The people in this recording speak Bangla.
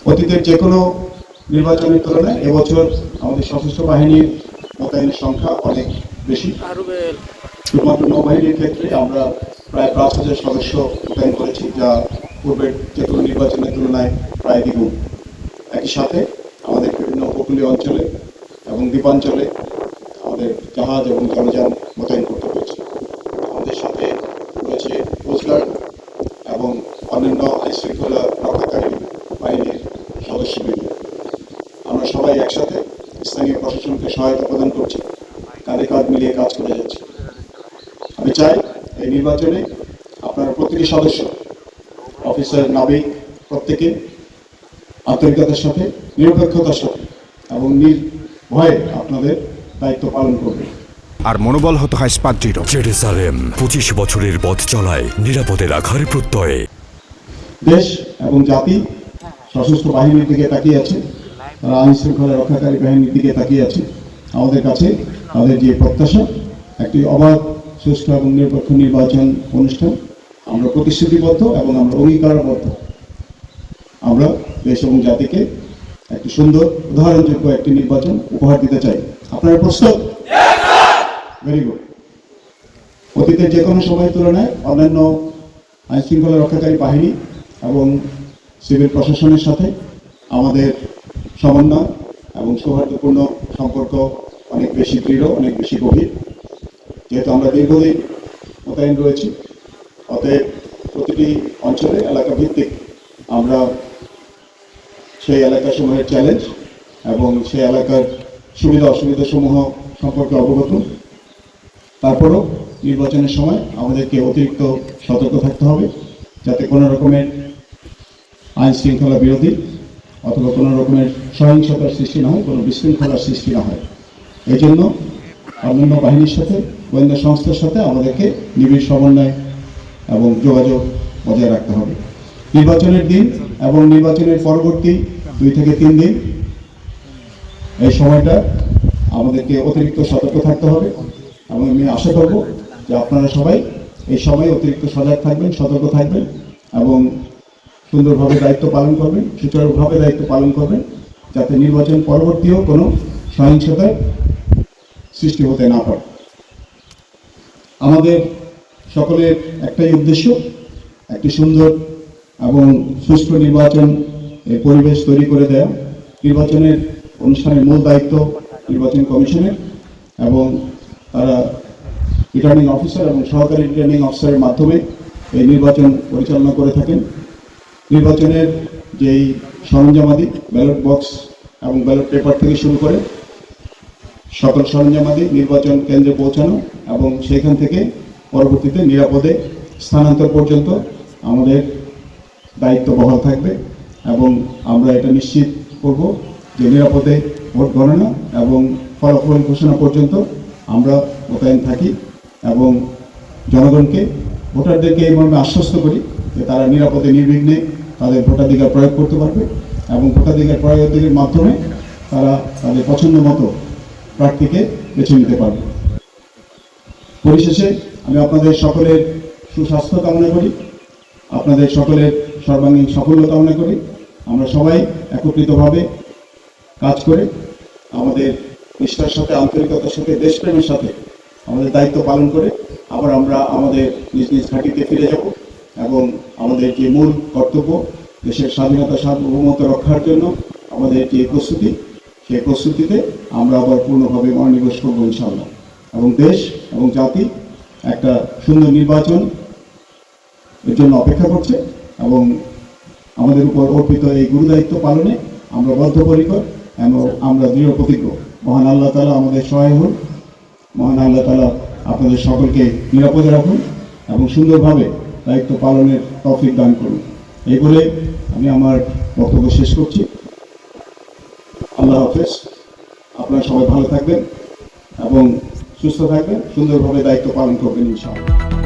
অতীতের যে কোনো নির্বাচনের তুলনায় এবছর আমাদের সশস্ত্র বাহিনীর মোতায়েনের সংখ্যা অনেক বেশি। শুধুমাত্র নৌবাহিনীর ক্ষেত্রে আমরা প্রায় ৫,০০০ সদস্য মোতায়েন করেছি, যা পূর্বের যে কোনো নির্বাচনের তুলনায় প্রায় দ্বিগুণ। একই সাথে আমাদের বিভিন্ন উপকূলীয় অঞ্চলে এবং দ্বীপাঞ্চলে আমাদের জাহাজ এবং জলযান মোতায়েন করতে হয়েছে। আমাদের সাথে রয়েছে কোস্টগার্ড এবং অন্যান্য আইনশৃঙ্খলা রক্ষাকারী বাহিনীর সদস্যবৃন্দ। আমরা সবাই একসাথে স্থানীয় প্রশাসনকে সহায়তা প্রদান করছি, কাঁধে কাঁধ মিলিয়ে কাজ করে যাচ্ছি। আমি চাই এই নির্বাচনে আপনারা প্রতিটি সদস্য, অফিসার, নাবিক প্রত্যেকে আন্তরিকতার সাথে, নিরপেক্ষতার সাথে এবং নির্ভয়ে আপনাদের দায়িত্ব পালন করবে। আর মনোবল হতে হয় স্পাদৃঢ়। জেরুজালেম 25 বছরের পথ চলায় নিরাপদে রাখার প্রত্যয়ে। দেশ এবং জাতি সশস্ত্র বাহিনীর দিকে তাকিয়ে আছে, তারা আইন শৃঙ্খলা রক্ষাকারী বাহিনীর দিকে তাকিয়ে আছে। আমাদের কাছে তাদের যে প্রত্যাশা, একটি অবাধ, সুষ্ঠু এবং নিরপেক্ষ নির্বাচন অনুষ্ঠান। আমরা প্রতিশ্রুতিবদ্ধ এবং আমরা অঙ্গীকারবদ্ধ। আমরা দেশ এবং জাতিকে একটি সুন্দর, উদাহরণযোগ্য একটি নির্বাচন উপহার দিতে চাই। আপনারা প্রস্তুত? Very good. অতীতের যে কোনো সময়ের তুলনায় অন্যান্য আইন শৃঙ্খলা রক্ষাকারী বাহিনী এবং সিভিল প্রশাসনের সাথে আমাদের সমন্বয় এবং সৌহার্দ্যপূর্ণ সম্পর্ক অনেক বেশি দৃঢ়, অনেক বেশি গভীর। যেহেতু আমরা দীর্ঘদিন মোতায়েন রয়েছি, অতএব প্রতিটি অঞ্চলে এলাকা ভিত্তিক আমরা সেই এলাকাসমূহের চ্যালেঞ্জ এবং সেই এলাকার সুবিধা অসুবিধাসমূহ সম্পর্কে অবগত। তারপরও নির্বাচনের সময় আমাদেরকে অতিরিক্ত সতর্ক থাকতে হবে, যাতে কোনো রকমের আইন শৃঙ্খলা বিরোধী অথবা কোনো রকমের সহিংসতার সৃষ্টি না হয়, কোনো বিশৃঙ্খলার সৃষ্টি না হয়। এই জন্য অন্যান্য বাহিনীর সাথে, গোয়েন্দা সংস্থার সাথে আমাদেরকে নিবিড় সমন্বয় এবং যোগাযোগ বজায় রাখতে হবে। নির্বাচনের দিন এবং নির্বাচনের পরবর্তী 2 থেকে 3 দিন এই সময়টা আমাদেরকে অতিরিক্ত সতর্ক থাকতে হবে এবং আমি আশা করব যে আপনারা সবাই এই সময় অতিরিক্ত সজাগ থাকবেন, সতর্ক থাকবেন এবং সুন্দরভাবে দায়িত্ব পালন করবেন, সুচারুভাবে দায়িত্ব পালন করবেন, যাতে নির্বাচন পরবর্তীও কোনো সহিংসতার সৃষ্টি হতে না পারে। আমাদের সকলের একটাই উদ্দেশ্য, একটি সুন্দর এবং সুষ্ঠু নির্বাচন পরিবেশ তৈরি করে দেয়া। নির্বাচনের অনুষ্ঠানের মূল দায়িত্ব নির্বাচন কমিশনের এবং তারা রিটার্নিং অফিসার এবং সহকারী রিটার্নিং অফিসারের মাধ্যমে এই নির্বাচন পরিচালনা করে থাকেন। নির্বাচনের যেই সরঞ্জামাদি, ব্যালট বক্স এবং ব্যালট পেপার থেকে শুরু করে সকল সরঞ্জামাদি নির্বাচন কেন্দ্রে পৌঁছানো এবং সেখান থেকে পরবর্তীতে নিরাপদে স্থানান্তর পর্যন্ত আমাদের দায়িত্ব বহাল থাকবে এবং আমরা এটা নিশ্চিত করব যে নিরাপদে ভোট গণনা এবং ফলাফল ঘোষণা পর্যন্ত আমরা মোতায়েন থাকি এবং জনগণকে, ভোটারদেরকে এই মর্মে আশ্বস্ত করি যে তারা নিরাপদে নির্বিঘ্নে তাদের ভোটাধিকার প্রয়োগ করতে পারবে এবং ভোটাধিকার প্রয়োগের মাধ্যমে তারা তাদের পছন্দ মতো প্রার্থীকে বেছে নিতে পারবে। পরিশেষে আমি আপনাদের সকলের সুস্বাস্থ্য কামনা করি, আপনাদের সকলের সর্বাঙ্গীন সাফল্য কামনা করি। আমরা সবাই একত্রিতভাবে কাজ করে আমাদের নিষ্ঠার সাথে, আন্তরিকতার সাথে, দেশপ্রেমের সাথে আমাদের দায়িত্ব পালন করে আবার আমরা আমাদের নিজ নিজ ঘাঁটিতে ফিরে যাব এবং আমাদের যে মূল কর্তব্য, দেশের স্বাধীনতা সার্বভৌমত্ব রক্ষার জন্য আমাদের যে প্রস্তুতি, সেই প্রস্তুতিতে আমরা আবার পূর্ণভাবে মনোনিবেশ করবো ইনশাআল্লাহ। এবং দেশ এবং জাতি একটা সুন্দর নির্বাচন এর জন্য অপেক্ষা করছে এবং আমাদের উপর অর্পিত এই গুরুদায়িত্ব পালনে আমরা বদ্ধপরিকর এবং আমরা দৃঢ় প্রতিজ্ঞ। মহান আল্লাহ তাআলা আমাদের সহায় হন। মহান আল্লাহ তাআলা আপনাদের সকলকে নিরাপদে রাখুন এবং সুন্দরভাবে দায়িত্ব পালনের তৌফিক দান করুন। এই বলে আমি আমার বক্তব্য শেষ করছি। আল্লাহ হাফেজ। আপনারা সবাই ভালো থাকবেন এবং সুস্থ থাকবেন, সুন্দরভাবে দায়িত্ব পালন করবেন ইনশাআল্লাহ।